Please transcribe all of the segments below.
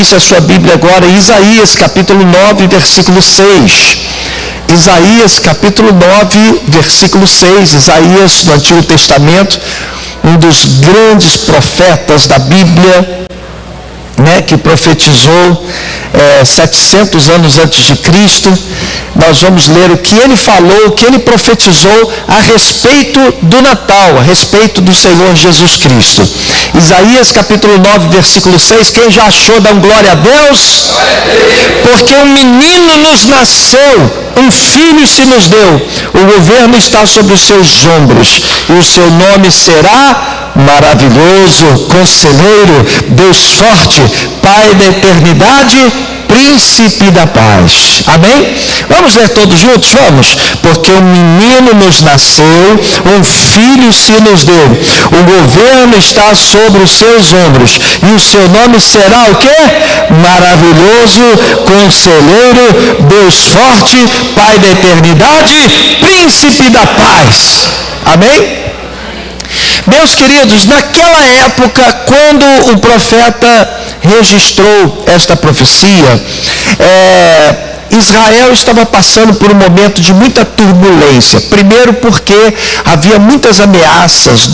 a sua Bíblia agora em Isaías capítulo 9, versículo 6. Isaías capítulo 9, versículo 6. Isaías, no Antigo Testamento, um dos grandes profetas da Bíblia, que profetizou 700 anos antes de Cristo. Nós vamos ler o que ele falou, o que ele profetizou a respeito do Natal, a respeito do Senhor Jesus Cristo. Isaías capítulo 9, versículo 6, quem já achou, dá glória a Deus? Porque um menino nos nasceu, um filho se nos deu, o governo está sobre os seus ombros, e o seu nome será Maravilhoso, Conselheiro, Deus Forte, Pai da Eternidade, Príncipe da Paz. Amém? Vamos ler todos juntos? Vamos. Porque um menino nos nasceu, um filho se nos deu, o governo está sobre os seus ombros, e o seu nome será o quê? Maravilhoso, Conselheiro, Deus Forte, Pai da Eternidade, Príncipe da Paz. Amém? Meus queridos, naquela época, quando o profeta registrou esta profecia, Israel estava passando por um momento de muita turbulência. Primeiro porque havia muitas ameaças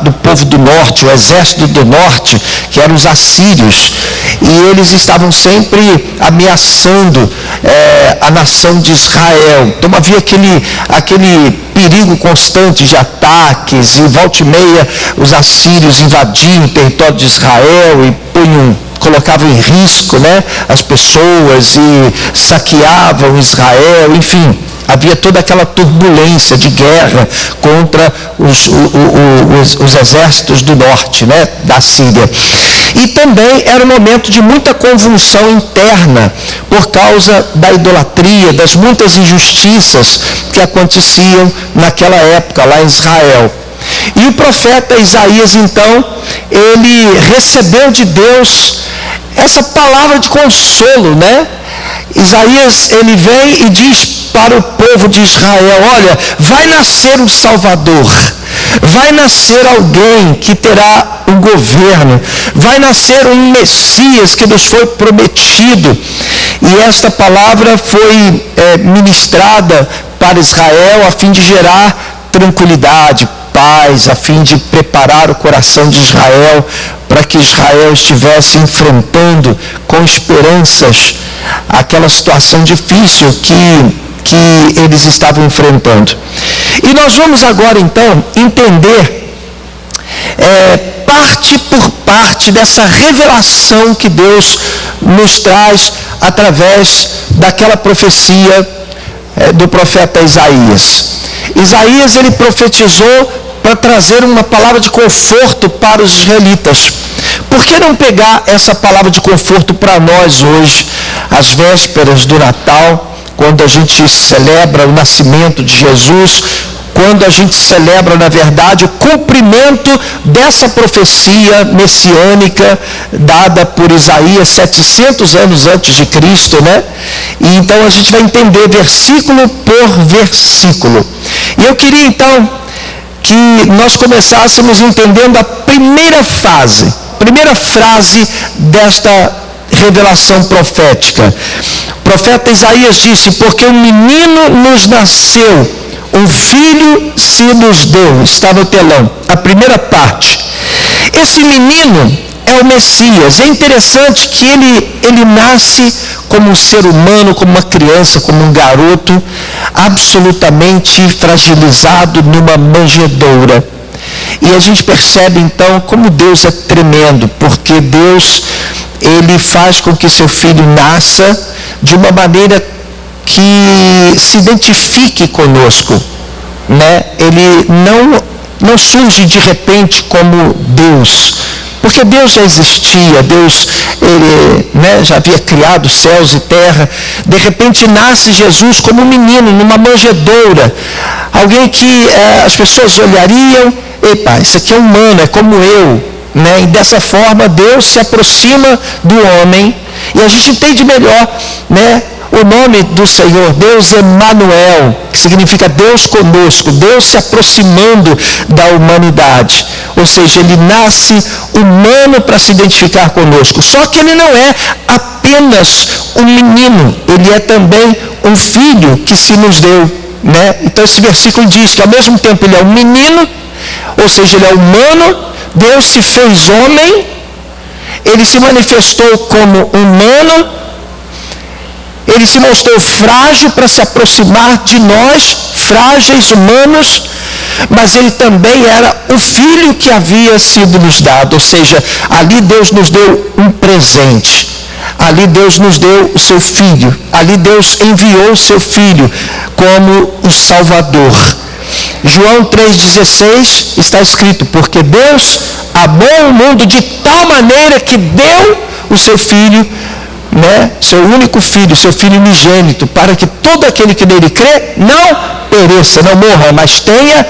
do povo do norte, o exército do norte, que eram os assírios, e eles estavam sempre ameaçando a nação de Israel. Então havia aquele perigo constante de ataques, e volta e meia os assírios invadiam o território de Israel e colocavam em risco, as pessoas, e saqueavam Israel, enfim, havia toda aquela turbulência de guerra contra os exércitos do norte, da Síria. E também era um momento de muita convulsão interna, por causa da idolatria, das muitas injustiças que aconteciam naquela época lá em Israel. E o profeta Isaías, então, ele recebeu de Deus essa palavra de consolo, Isaías, ele vem e diz para o povo de Israel: olha, vai nascer um Salvador, vai nascer alguém que terá um governo, vai nascer um Messias que nos foi prometido. E esta palavra foi ministrada para Israel a fim de gerar tranquilidade, paz, a fim de preparar o coração de Israel para que Israel estivesse enfrentando com esperanças aquela situação difícil que eles estavam enfrentando. E nós vamos agora então entender parte por parte dessa revelação que Deus nos traz através daquela profecia do profeta Isaías. Isaías, ele profetizou para trazer uma palavra de conforto para os israelitas. Por que não pegar essa palavra de conforto para nós hoje, às vésperas do Natal, quando a gente celebra o nascimento de Jesus, quando a gente celebra, na verdade, o cumprimento dessa profecia messiânica dada por Isaías 700 anos antes de Cristo, E então a gente vai entender versículo por versículo. E eu queria então que nós começássemos entendendo a primeira frase desta revelação profética. O profeta Isaías disse: porque um menino nos nasceu, um filho se nos deu. Está no telão, a primeira parte. Esse menino é o Messias. É interessante que ele nasce como um ser humano, como uma criança, como um garoto, absolutamente fragilizado numa manjedoura. E a gente percebe então como Deus é tremendo, porque Deus, ele faz com que seu filho nasça de uma maneira que se identifique conosco, Ele não surge de repente como Deus, porque Deus já existia, Deus ele, já havia criado céus e terra. De repente nasce Jesus como um menino, numa manjedoura, alguém que as pessoas olhariam: epa, isso aqui é humano, é como eu, E dessa forma Deus se aproxima do homem, e a gente entende melhor, o nome do Senhor, Deus Emanuel, que significa Deus conosco, Deus se aproximando da humanidade. Ou seja, ele nasce humano para se identificar conosco. Só que ele não é apenas um menino, ele é também um filho que se nos deu, né? Então esse versículo diz que ao mesmo tempo ele é um menino, ou seja, ele é humano, Deus se fez homem, ele se manifestou como humano, ele se mostrou frágil para se aproximar de nós, frágeis, humanos, mas ele também era o filho que havia sido nos dado, ou seja, ali Deus nos deu um presente, ali Deus nos deu o seu filho, ali Deus enviou o seu filho como o Salvador. João 3,16 está escrito, porque Deus amou o mundo de tal maneira que deu o seu filho, né, seu único filho, seu filho unigênito, para que todo aquele que nele crê não pereça, não morra, mas tenha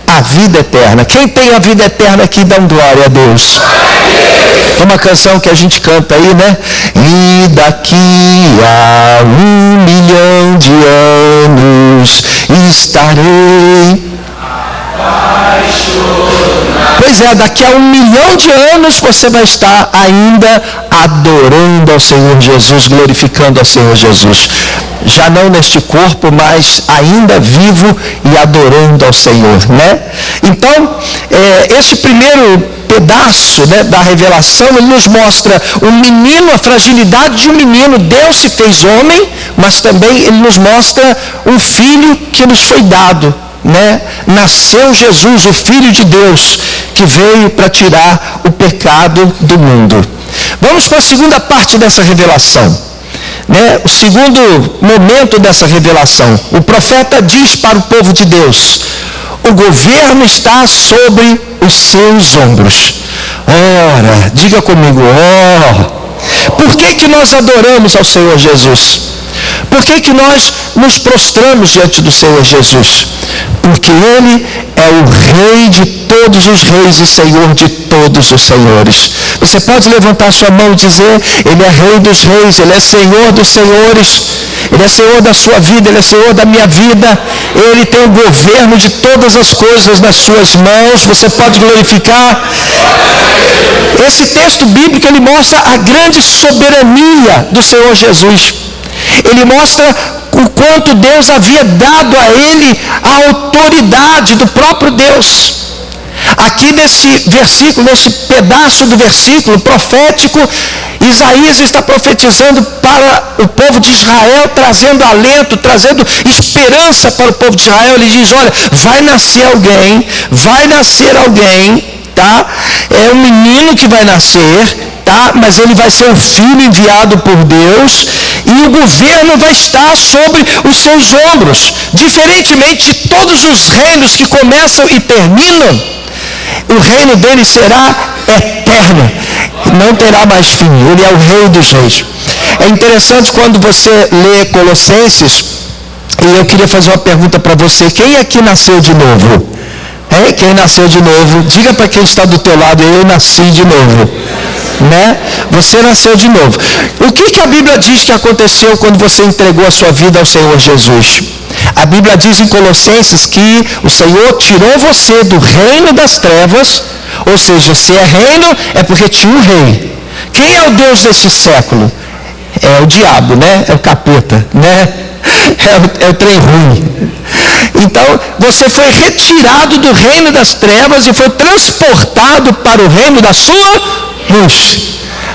a vida eterna. Quem tem a vida eterna aqui, dá glória a Deus. Tem uma canção que a gente canta aí, né? E daqui a 1 milhão de anos estarei apaixonado. Pois é, daqui a 1 milhão de anos você vai estar ainda adorando ao Senhor Jesus, glorificando ao Senhor Jesus. Já não neste corpo, mas ainda vivo e adorando ao Senhor, né? Então, esse primeiro pedaço, né, da revelação, ele nos mostra o menino, a fragilidade de um menino. Deus se fez homem, mas também ele nos mostra um filho que nos foi dado, né? Nasceu Jesus, o Filho de Deus, que veio para tirar o pecado do mundo. Vamos para a segunda parte dessa revelação. Né? O segundo momento dessa revelação, o profeta diz para o povo de Deus: o governo está sobre os seus ombros. Ora, diga comigo, por que nós adoramos ao Senhor Jesus? Por que nós nos prostramos diante do Senhor Jesus? Porque Ele é o Rei de todos os reis e Senhor de todos os senhores. Você pode levantar sua mão e dizer: Ele é Rei dos reis, Ele é Senhor dos senhores, Ele é Senhor da sua vida, Ele é Senhor da minha vida, Ele tem o governo de todas as coisas nas suas mãos. Você pode glorificar. Esse texto bíblico, ele mostra a grande soberania do Senhor Jesus. Ele mostra o quanto Deus havia dado a ele a autoridade do próprio Deus. Aqui nesse versículo, nesse pedaço do versículo profético, Isaías está profetizando para o povo de Israel, trazendo alento, trazendo esperança para o povo de Israel. Ele diz: olha, vai nascer alguém, tá? É um menino que vai nascer, tá? Mas ele vai ser um filho enviado por Deus, e o governo vai estar sobre os seus ombros. Diferentemente de todos os reinos que começam e terminam, o reino dele será eterno, não terá mais fim. Ele é o Rei dos reis. É interessante quando você lê Colossenses, e eu queria fazer uma pergunta para você: quem aqui nasceu de novo? Quem nasceu de novo? Diga para quem está do teu lado: eu nasci de novo. Né? Você nasceu de novo. O que a Bíblia diz que aconteceu quando você entregou a sua vida ao Senhor Jesus? A Bíblia diz em Colossenses que o Senhor tirou você do reino das trevas, ou seja, se é reino, é porque tinha um rei. Quem é o Deus desse século? É o diabo, né? É o capeta, né? É o trem ruim. Então, você foi retirado do reino das trevas e foi transportado para o reino da sua luz.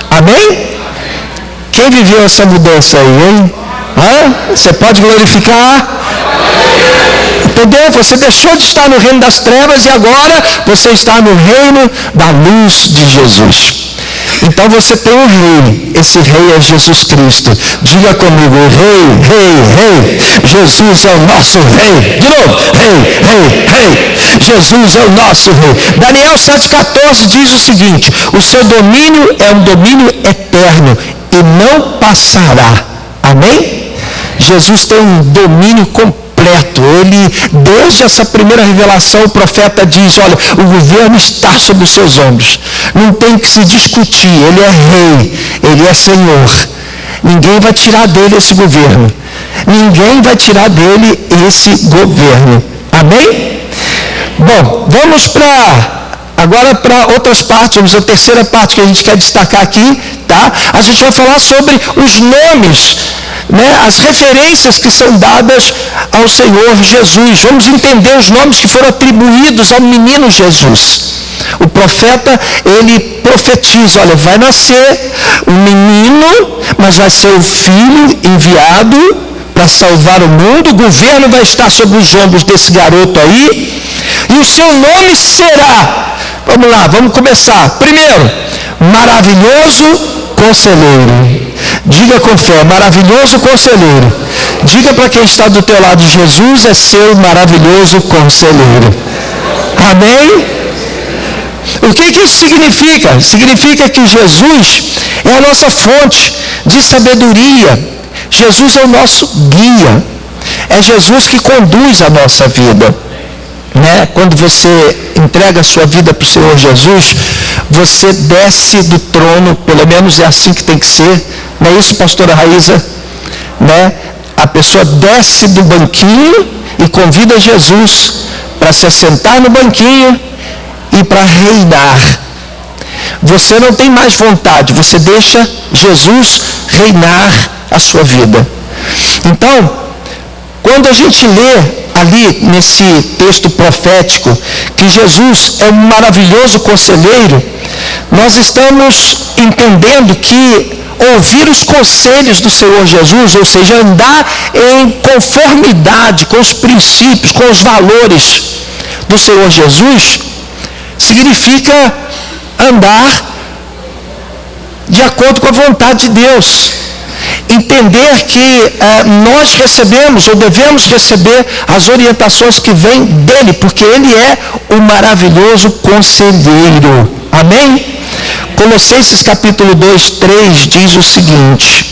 Amém? Quem viveu essa mudança aí, hein? Você pode glorificar? Entendeu? Você deixou de estar no reino das trevas e agora você está no reino da luz de Jesus. Então você tem um rei, esse rei é Jesus Cristo. Diga comigo: rei. Jesus é o nosso rei. De novo, rei. Jesus é o nosso rei. Daniel 7,14 diz o seguinte: o seu domínio é um domínio eterno e não passará. Amém? Jesus tem um domínio completo. Ele, desde essa primeira revelação, o profeta diz: olha, o governo está sobre os seus ombros. Não tem que se discutir. Ele é rei, ele é Senhor. ninguém vai tirar dele esse governo. Ninguém vai tirar dele esse governo. Amém? Bom, vamos agora para outras partes. Vamos à terceira parte que a gente quer destacar aqui, tá? A gente vai falar sobre os nomes, né, as referências que são dadas ao Senhor Jesus. Vamos entender os nomes que foram atribuídos ao menino Jesus. O profeta, ele profetiza, olha, vai nascer um menino, mas vai ser o filho enviado para salvar o mundo. O governo vai estar sobre os ombros desse garoto aí, e o seu nome será, vamos lá, vamos começar. Primeiro, maravilhoso conselheiro. Diga com fé, maravilhoso conselheiro. Diga para quem está do teu lado, Jesus é seu maravilhoso conselheiro. Amém? O que isso significa? Significa que Jesus é a nossa fonte de sabedoria. Jesus é o nosso guia. É Jesus que conduz a nossa vida. Né? Quando você entrega a sua vida para o Senhor Jesus, você desce do trono, pelo menos é assim que tem que ser. Não é isso, pastora Raíza? Né? A pessoa desce do banquinho e convida Jesus para se assentar no banquinho e para reinar. Você não tem mais vontade, você deixa Jesus reinar a sua vida. Então, quando a gente lê ali nesse texto profético que Jesus é um maravilhoso conselheiro, nós estamos entendendo que ouvir os conselhos do Senhor Jesus, ou seja, andar em conformidade com os princípios, com os valores do Senhor Jesus, significa andar de acordo com a vontade de Deus. Entender que nós recebemos ou devemos receber as orientações que vêm dele, porque ele é o maravilhoso conselheiro. Amém? Colossenses capítulo 2, 3 diz o seguinte: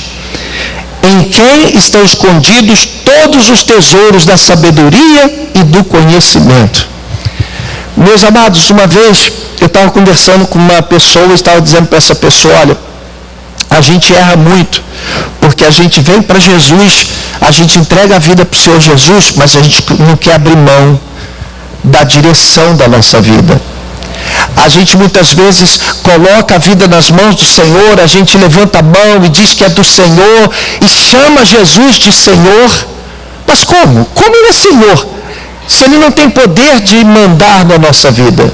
em quem estão escondidos todos os tesouros da sabedoria e do conhecimento. Meus amados, uma vez eu estava conversando com uma pessoa e estava dizendo para essa pessoa, olha, a gente erra muito, porque a gente vem para Jesus, a gente entrega a vida para o Senhor Jesus, mas a gente não quer abrir mão da direção da nossa vida. A gente muitas vezes coloca a vida nas mãos do Senhor, a gente levanta a mão e diz que é do Senhor, e chama Jesus de Senhor. Mas como? Como ele é Senhor, se ele não tem poder de mandar na nossa vida?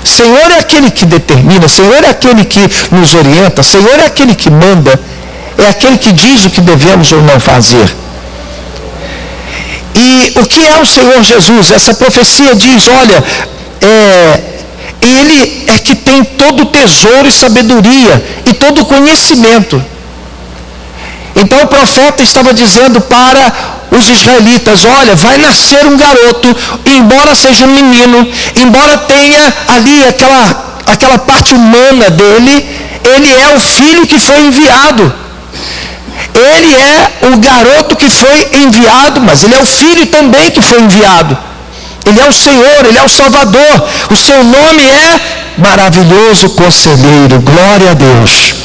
Senhor é aquele que determina, Senhor é aquele que nos orienta, Senhor é aquele que manda, é aquele que diz o que devemos ou não fazer. E o que é o Senhor Jesus? Essa profecia diz, olha, ele é que tem todo o tesouro e sabedoria e todo o conhecimento. Então o profeta estava dizendo para os israelitas, olha, vai nascer um garoto, embora seja um menino, embora tenha ali aquela parte humana dele, ele é o filho que foi enviado. Ele é o garoto que foi enviado, mas ele é o filho também que foi enviado. Ele é o Senhor, ele é o Salvador. O seu nome é maravilhoso conselheiro. Glória a Deus.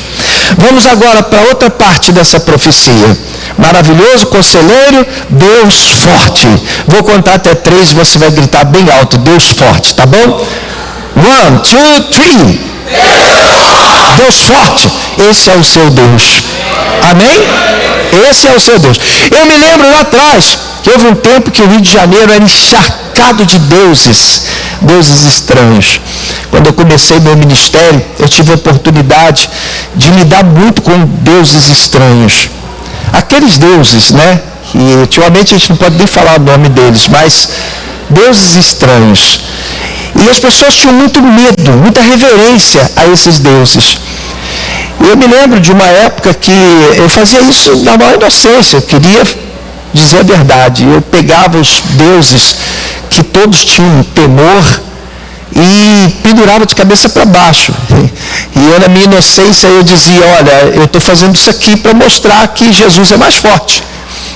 Vamos agora para outra parte dessa profecia. Maravilhoso conselheiro, Deus forte. Vou contar até 3 e você vai gritar bem alto, Deus forte, tá bom? 1, 2, 3. Deus forte, esse é o seu Deus. Amém? Esse é o seu Deus. Eu me lembro lá atrás, que houve um tempo que o Rio de Janeiro era encharcado de deuses estranhos. Quando eu comecei meu ministério, eu tive a oportunidade de lidar muito com deuses estranhos. Aqueles deuses, né? Que ultimamente a gente não pode nem falar o nome deles, mas deuses estranhos. E as pessoas tinham muito medo, muita reverência a esses deuses. E eu me lembro de uma época que eu fazia isso na maior inocência, eu queria dizer a verdade. Eu pegava os deuses que todos tinham temor e pendurava de cabeça para baixo. E eu, na minha inocência, eu dizia, olha, eu estou fazendo isso aqui para mostrar que Jesus é mais forte.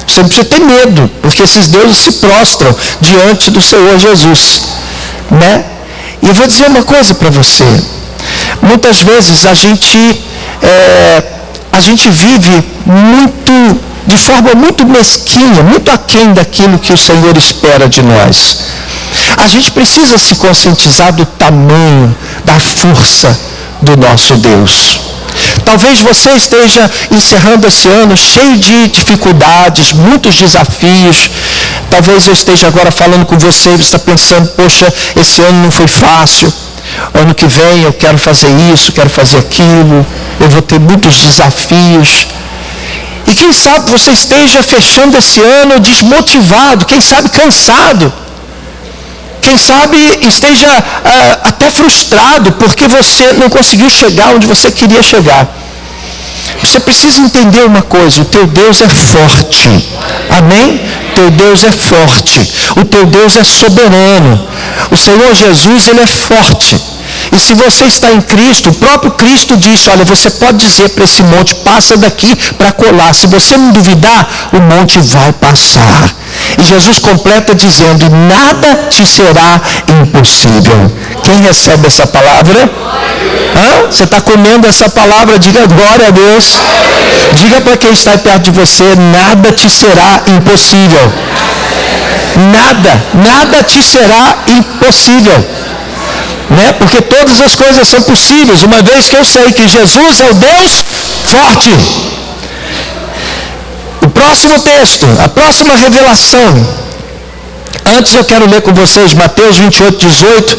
Você não precisa ter medo, porque esses deuses se prostram diante do Senhor Jesus. Né? E eu vou dizer uma coisa para você. Muitas vezes a a gente vive de forma muito mesquinha, muito aquém daquilo que o Senhor espera de nós. A gente precisa se conscientizar do tamanho, da força do nosso Deus. Talvez você esteja encerrando esse ano cheio de dificuldades, muitos desafios. Talvez eu esteja agora falando com você e você está pensando, poxa, esse ano não foi fácil. Ano que vem eu quero fazer isso, quero fazer aquilo. Eu vou ter muitos desafios. E quem sabe você esteja fechando esse ano desmotivado, quem sabe cansado. Quem sabe esteja até frustrado porque você não conseguiu chegar onde você queria chegar. Você precisa entender uma coisa: o teu Deus é forte. Amém? Teu Deus é forte. O teu Deus é soberano. O Senhor Jesus, Ele é forte. E se você está em Cristo, o próprio Cristo disse, olha, você pode dizer para esse monte, passa daqui para colar. Se você não duvidar, o monte vai passar. E Jesus completa dizendo, nada te será impossível. Quem recebe essa palavra? Você está comendo essa palavra? Diga glória a Deus. Diga para quem está perto de você, nada te será impossível. Nada te será impossível. Né? Porque todas as coisas são possíveis, uma vez que eu sei que Jesus é o Deus forte. O próximo texto, a próxima revelação. Antes eu quero ler com vocês Mateus 28, 18.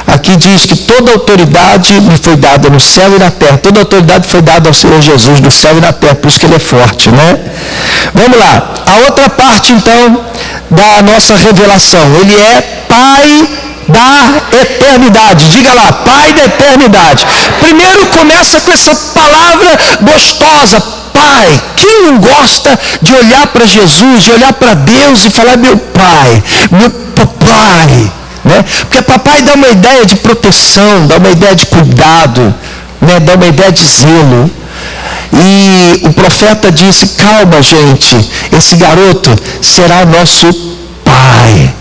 Aqui diz que toda autoridade me foi dada no céu e na terra. Toda autoridade foi dada ao Senhor Jesus no céu e na terra, por isso que Ele é forte, né? Vamos lá, a outra parte então da nossa revelação. Ele é Pai da eternidade. Diga lá, Pai da eternidade. Primeiro começa com essa palavra gostosa, Pai. Quem não gosta de olhar para Jesus, de olhar para Deus e falar, meu Pai, meu papai, né? Porque papai dá uma ideia de proteção, dá uma ideia de cuidado, né? Dá uma ideia de zelo. E o profeta disse, calma gente, esse garoto será nosso pai.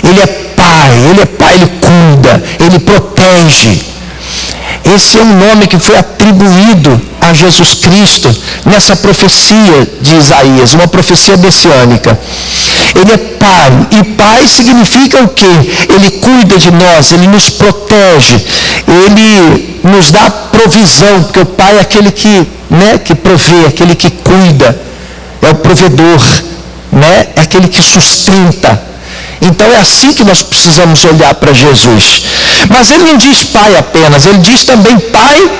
Ele é pai, ele cuida, ele protege. Esse é um nome que foi atribuído a Jesus Cristo nessa profecia de Isaías, uma profecia messiânica. Ele é pai, e pai significa o quê? Ele cuida de nós, ele nos protege, ele nos dá provisão, porque o pai é aquele que provê, aquele que cuida, é o provedor, né? É aquele que sustenta. Então é assim que nós precisamos olhar para Jesus. Mas ele não diz pai apenas, ele diz também pai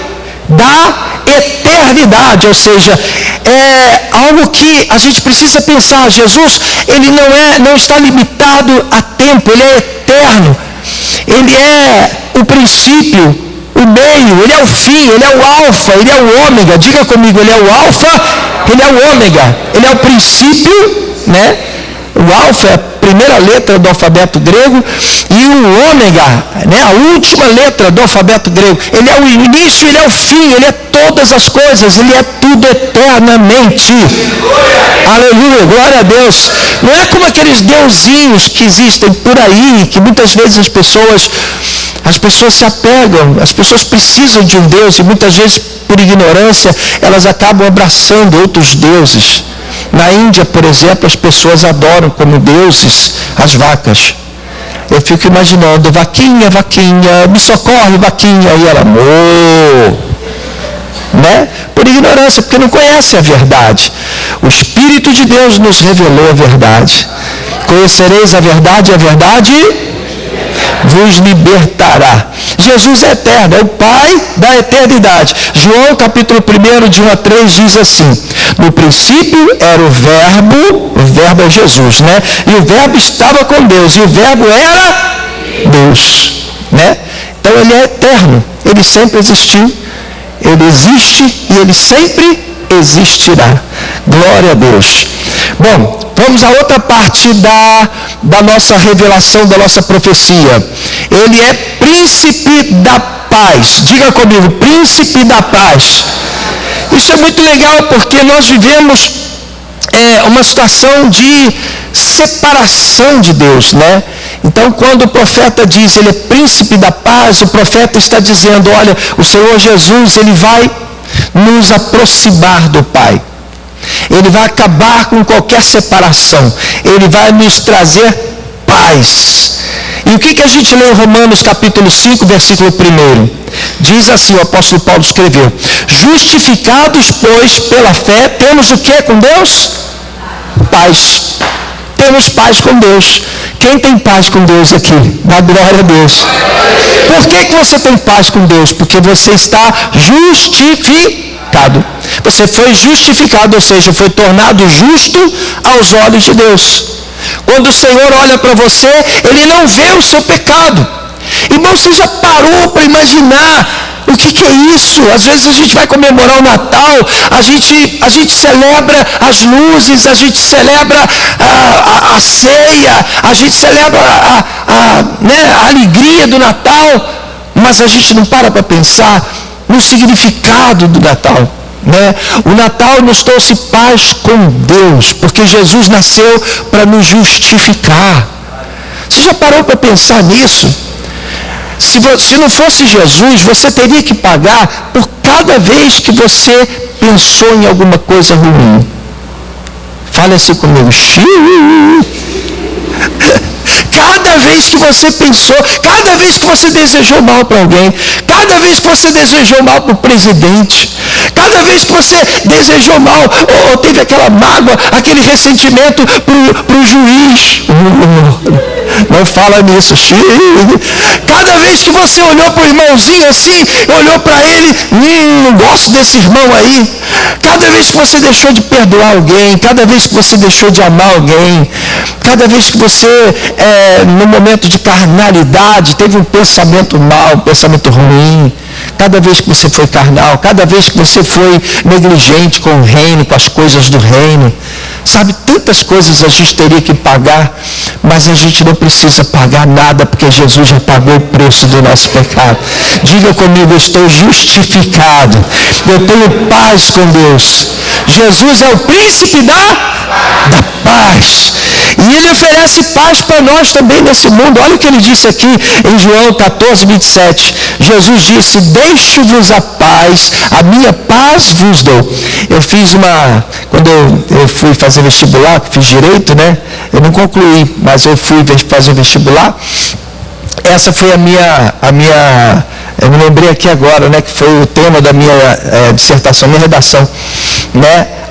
da eternidade, ou seja, é algo que a gente precisa pensar. Jesus, ele não está limitado a tempo, ele é eterno, ele é o princípio, o meio, ele é o fim, ele é o alfa, ele é o ômega. Diga comigo, ele é o alfa, ele é o ômega, ele é o princípio, né? O alfa é a primeira letra do alfabeto grego e o ômega, né, a última letra do alfabeto grego. Ele é o início, ele é o fim, ele é todas as coisas, ele é tudo eternamente. Aleluia, glória a Deus. Não é como aqueles deusinhos que existem por aí, que muitas vezes as pessoas se apegam, as pessoas precisam de um Deus e muitas vezes por ignorância elas acabam abraçando outros deuses. Na Índia, por exemplo, as pessoas adoram como deuses as vacas. Eu fico imaginando, vaquinha, vaquinha, me socorre, vaquinha, e ela, né? Por ignorância, porque não conhece a verdade. O Espírito de Deus nos revelou a verdade. Conhecereis a verdade e a verdade vos libertará. Jesus é eterno, é o Pai da eternidade. João capítulo 1, de 1 a 3 diz assim, no princípio era o verbo é Jesus, né? E o verbo estava com Deus, e o verbo era Deus, né? Então ele é eterno, ele sempre existiu, ele existe e ele sempre existirá. Glória a Deus. Bom, vamos à outra parte da nossa revelação, da nossa profecia. Ele é príncipe da paz. Diga comigo, príncipe da paz. Isso é muito legal porque nós vivemos uma situação de separação de Deus, né? Então, quando o profeta diz, ele é príncipe da paz, o profeta está dizendo, olha, o Senhor Jesus, ele vai nos aproximar do Pai. Ele vai acabar com qualquer separação. Ele vai nos trazer paz. E o que a gente lê em Romanos capítulo 5, versículo 1? Diz assim, o apóstolo Paulo escreveu: justificados, pois, pela fé, temos o que com Deus? Paz. Temos paz com Deus. Quem tem paz com Deus aqui? Dá glória a Deus. Por que você tem paz com Deus? Porque você está justificado. Você foi justificado, ou seja, foi tornado justo aos olhos de Deus. Quando o Senhor olha para você, Ele não vê o seu pecado. Irmão, você já parou para imaginar o que é isso? Às vezes a gente vai comemorar o Natal, a gente celebra as luzes, a gente celebra a ceia, a gente celebra a alegria do Natal, mas a gente não para pensar no significado do Natal. O Natal nos trouxe paz com Deus, porque Jesus nasceu para nos justificar. Você já parou para pensar nisso? Se não fosse Jesus, você teria que pagar por cada vez que você pensou em alguma coisa ruim. Fale assim comigo. Cada vez que você pensou, cada vez que você desejou mal para alguém, cada vez que você desejou mal para o presidente, cada vez que você desejou mal, ou teve aquela mágoa, aquele ressentimento para o juiz. Não fala nisso. Cada vez que você olhou para o irmãozinho assim, olhou para ele, não gosto desse irmão aí. Cada vez que você deixou de perdoar alguém, cada vez que você deixou de amar alguém, cada vez que você, no momento de carnalidade, teve um pensamento mau, um pensamento ruim, cada vez que você foi carnal, cada vez que você foi negligente com o reino, com as coisas do reino, sabe, tantas coisas a gente teria que pagar, mas a gente não precisa pagar nada, porque Jesus já pagou o preço do nosso pecado. Diga comigo, eu estou justificado, eu tenho paz com Deus. Jesus é o príncipe da paz, e Ele oferece paz para nós também nesse mundo. Olha o que Ele disse aqui em João 14, 27. Jesus disse: deixo-vos a paz, a minha paz vos dou. Eu fiz quando eu fui fazer vestibular, fiz direito, eu não concluí, mas eu fui fazer vestibular. Essa foi a minha eu me lembrei aqui agora, que foi o tema da minha dissertação, minha redação,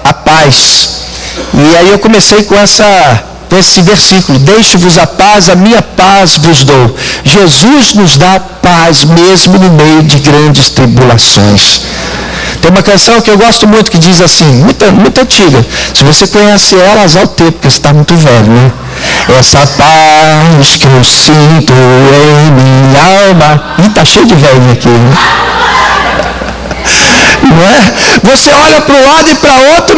a paz. E aí eu comecei com esse versículo: deixe-vos a paz, a minha paz vos dou. Jesus nos dá paz mesmo no meio de grandes tribulações. Tem uma canção que eu gosto muito que diz assim, muito antiga. Se você conhece ela, azar o tempo, porque você está muito velho, Essa paz que eu sinto em minha alma. Ih, está cheio de velho aqui, Não é? Você olha para um lado e para outro,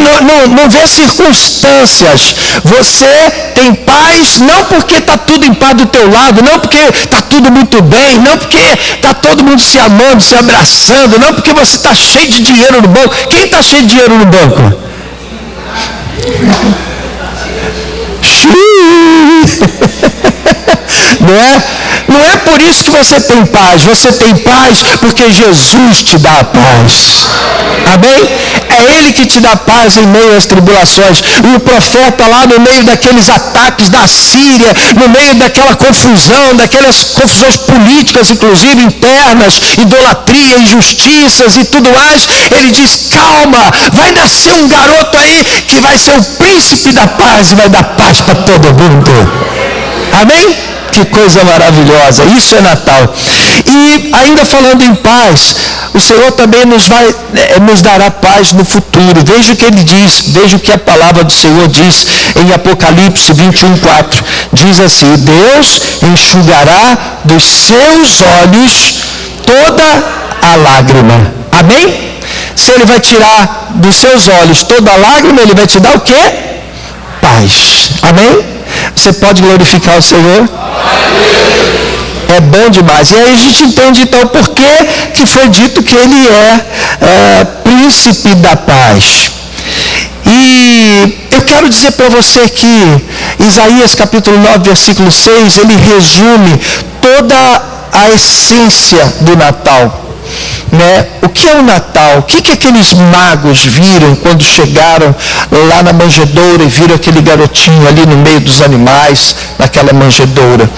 não vê circunstâncias. Você tem paz não porque está tudo em paz do teu lado, não porque está tudo muito bem, não porque está todo mundo se amando, se abraçando, não porque você está cheio de dinheiro no banco. Quem está cheio de dinheiro no banco? Não é por isso que você tem paz. Você tem paz porque Jesus te dá a paz. Amém? É Ele que te dá paz em meio às tribulações. E o profeta lá no meio daqueles ataques da Síria, no meio daquela confusão, daquelas confusões políticas, inclusive internas, idolatria, injustiças e tudo mais, ele diz: calma, vai nascer um garoto aí que vai ser o príncipe da paz e vai dar paz para todo mundo. Amém? Que coisa maravilhosa, isso é Natal. E ainda falando em paz, o Senhor também nos dará paz no futuro. Veja o que Ele diz, veja o que a palavra do Senhor diz em Apocalipse 21:4. Diz assim: Deus enxugará dos seus olhos toda a lágrima. Amém? Se Ele vai tirar dos seus olhos toda a lágrima, Ele vai te dar o quê? Paz. Amém? Você pode glorificar o Senhor? É bom demais. E aí a gente entende então por que foi dito que Ele é príncipe da paz. E eu quero dizer para você que Isaías capítulo 9, versículo 6, ele resume toda a essência do Natal. né? O que é o Natal? O que aqueles magos viram quando chegaram lá na manjedoura e viram aquele garotinho ali no meio dos animais, naquela manjedoura?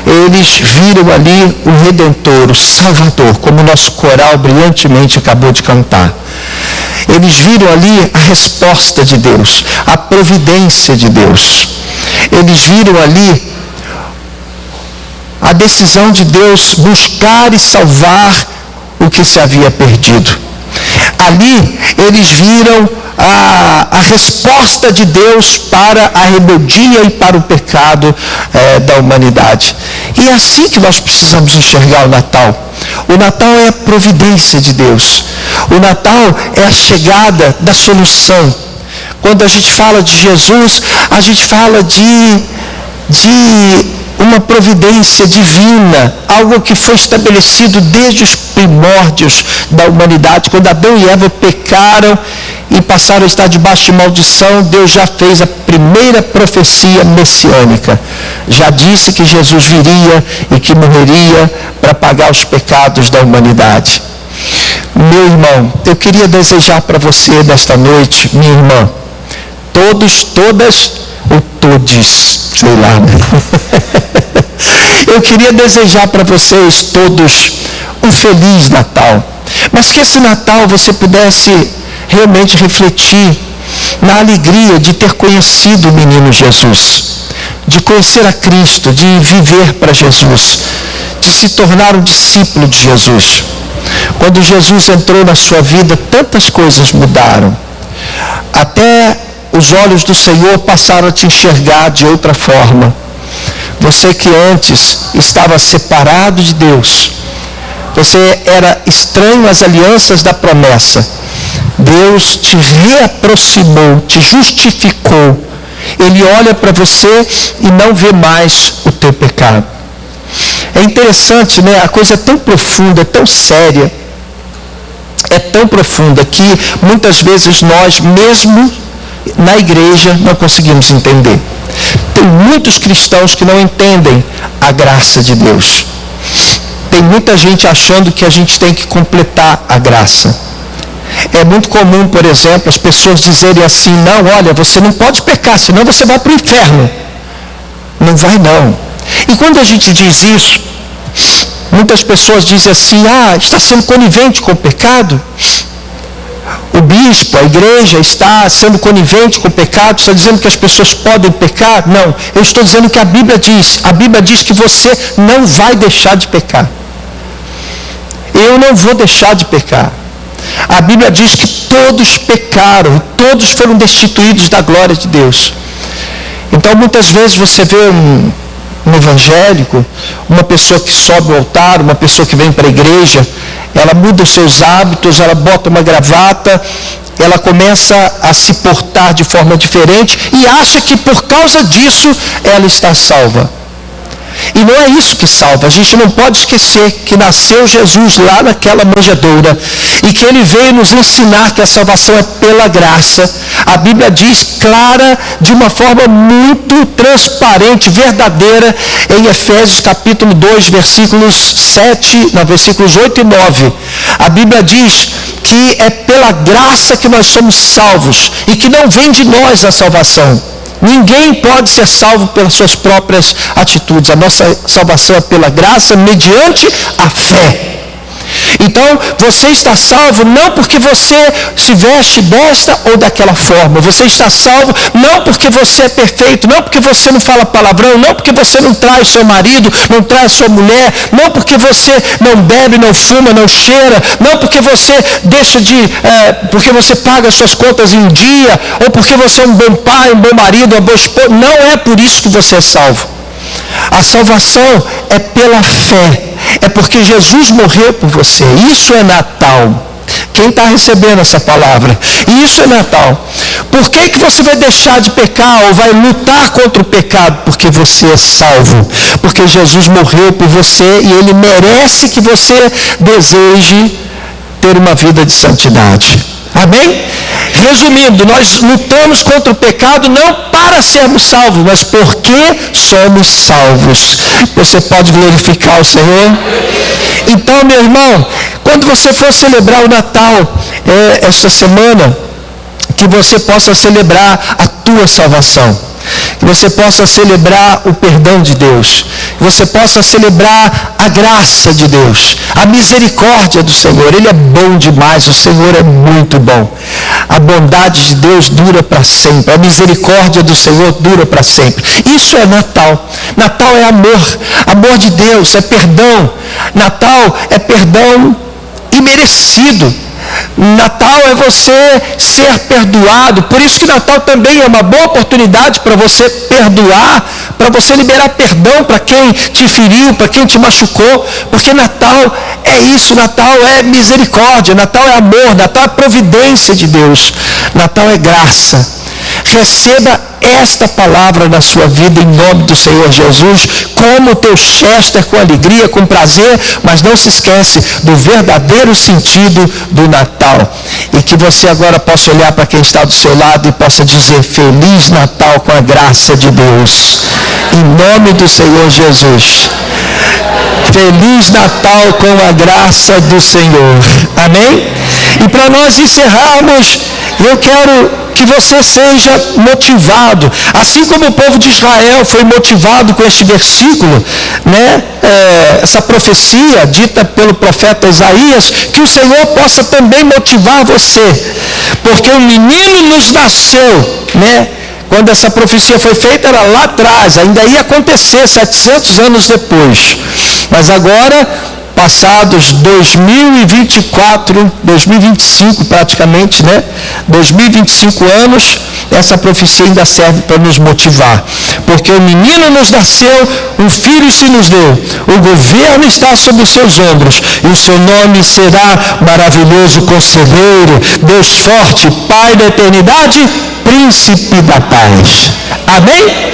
Eles viram ali o Redentor, o Salvador, como o nosso coral brilhantemente acabou de cantar. Eles viram ali a resposta de Deus, a providência de Deus. Eles viram ali a decisão de Deus buscar e salvar o que se havia perdido. Ali eles viram a resposta de Deus para a rebeldia e para o pecado da humanidade. E é assim que nós precisamos enxergar o Natal. O Natal é a providência de Deus. O Natal é a chegada da solução. Quando a gente fala de Jesus, a gente fala de uma providência divina, algo que foi estabelecido desde os primórdios da humanidade. Quando Adão e Eva pecaram e passaram a estar debaixo de maldição, Deus já fez a primeira profecia messiânica. Já disse que Jesus viria e que morreria para pagar os pecados da humanidade. Meu irmão, eu queria desejar para você nesta noite, minha irmã, todos, todas ou todes, sei lá, né? Eu queria desejar para vocês todos um feliz Natal, mas que esse Natal você pudesse realmente refletir na alegria de ter conhecido o menino Jesus, de conhecer a Cristo, de viver para Jesus, de se tornar um discípulo de Jesus. Quando Jesus entrou na sua vida, tantas coisas mudaram. Até os olhos do Senhor passaram a te enxergar de outra forma. Você que antes estava separado de Deus, você era estranho às alianças da promessa, Deus te reaproximou, te justificou. Ele olha para você e não vê mais o teu pecado. É interessante, né? A coisa é tão profunda, tão séria, é tão profunda que muitas vezes nós, mesmo na igreja, não conseguimos entender. Tem muitos cristãos que não entendem a graça de Deus. Tem muita gente achando que a gente tem que completar a graça. É muito comum, por exemplo, as pessoas dizerem assim: não, olha, você não pode pecar, senão você vai para o inferno. Não vai não. E quando a gente diz isso, muitas pessoas dizem assim: está sendo conivente com o pecado? O bispo, a igreja está sendo conivente com o pecado, está dizendo que as pessoas podem pecar? Não, eu estou dizendo que a Bíblia diz que você não vai deixar de pecar. Eu não vou deixar de pecar. A Bíblia diz que todos pecaram, todos foram destituídos da glória de Deus. Então muitas vezes você vê um evangélico, uma pessoa que sobe ao altar, uma pessoa que vem para a igreja, ela muda os seus hábitos, ela bota uma gravata, ela começa a se portar de forma diferente e acha que por causa disso ela está salva. E não é isso que salva. A gente não pode esquecer que nasceu Jesus lá naquela manjedoura e que ele veio nos ensinar que a salvação é pela graça. A Bíblia diz clara, de uma forma muito transparente, verdadeira, em Efésios capítulo 2, versículos 8 e 9. A Bíblia diz que é pela graça que nós somos salvos e que não vem de nós a salvação. Ninguém pode ser salvo pelas suas próprias atitudes. A nossa salvação é pela graça, mediante a fé. Então, você está salvo não porque você se veste desta ou daquela forma. Você está salvo não porque você é perfeito, não porque você não fala palavrão, não porque você não traz seu marido, não traz sua mulher, não porque você não bebe, não fuma, não cheira, não porque você porque você paga suas contas em dia, ou porque você é um bom pai, um bom marido, uma boa esposa. Não é por isso que você é salvo. A salvação é pela fé. É porque Jesus morreu por você. Isso é Natal. Quem está recebendo essa palavra? Isso é Natal. Por que você vai deixar de pecar ou vai lutar contra o pecado? Porque você é salvo. Porque Jesus morreu por você e ele merece que você deseje ter uma vida de santidade. Amém? Resumindo, nós lutamos contra o pecado não para sermos salvos, mas porque somos salvos. Você pode glorificar o Senhor? Então, meu irmão, quando você for celebrar o Natal esta semana, que você possa celebrar a tua salvação, que você possa celebrar o perdão de Deus, que você possa celebrar a graça de Deus, a misericórdia do Senhor. Ele é bom demais, o Senhor é muito bom. A bondade de Deus dura para sempre, a misericórdia do Senhor dura para sempre. Isso é Natal. Natal é amor, amor de Deus, é perdão. Natal é perdão imerecido. Natal é você ser perdoado. Por isso que Natal também é uma boa oportunidade para você perdoar, para você liberar perdão para quem te feriu, para quem te machucou, porque Natal é isso, Natal é misericórdia, Natal é amor, Natal é providência de Deus, Natal é graça. Receba esta palavra na sua vida em nome do Senhor Jesus, como o teu Chester, com alegria, com prazer, mas não se esquece do verdadeiro sentido do Natal. E que você agora possa olhar para quem está do seu lado e possa dizer: Feliz Natal com a graça de Deus, em nome do Senhor Jesus. Feliz Natal com a graça do Senhor. Amém? E para nós encerrarmos, eu quero que você seja motivado, assim como o povo de Israel foi motivado com este versículo, né? Essa profecia dita pelo profeta Isaías, que o Senhor possa também motivar você, porque um menino nos nasceu, né? Quando essa profecia foi feita era lá atrás, ainda ia acontecer 700 anos depois, mas agora, passados 2024, 2025 praticamente, né? 2025 anos, essa profecia ainda serve para nos motivar. Porque o menino nos nasceu, um filho se nos deu, o governo está sobre os seus ombros, e o seu nome será Maravilhoso Conselheiro, Deus Forte, Pai da Eternidade, Príncipe da Paz. Amém?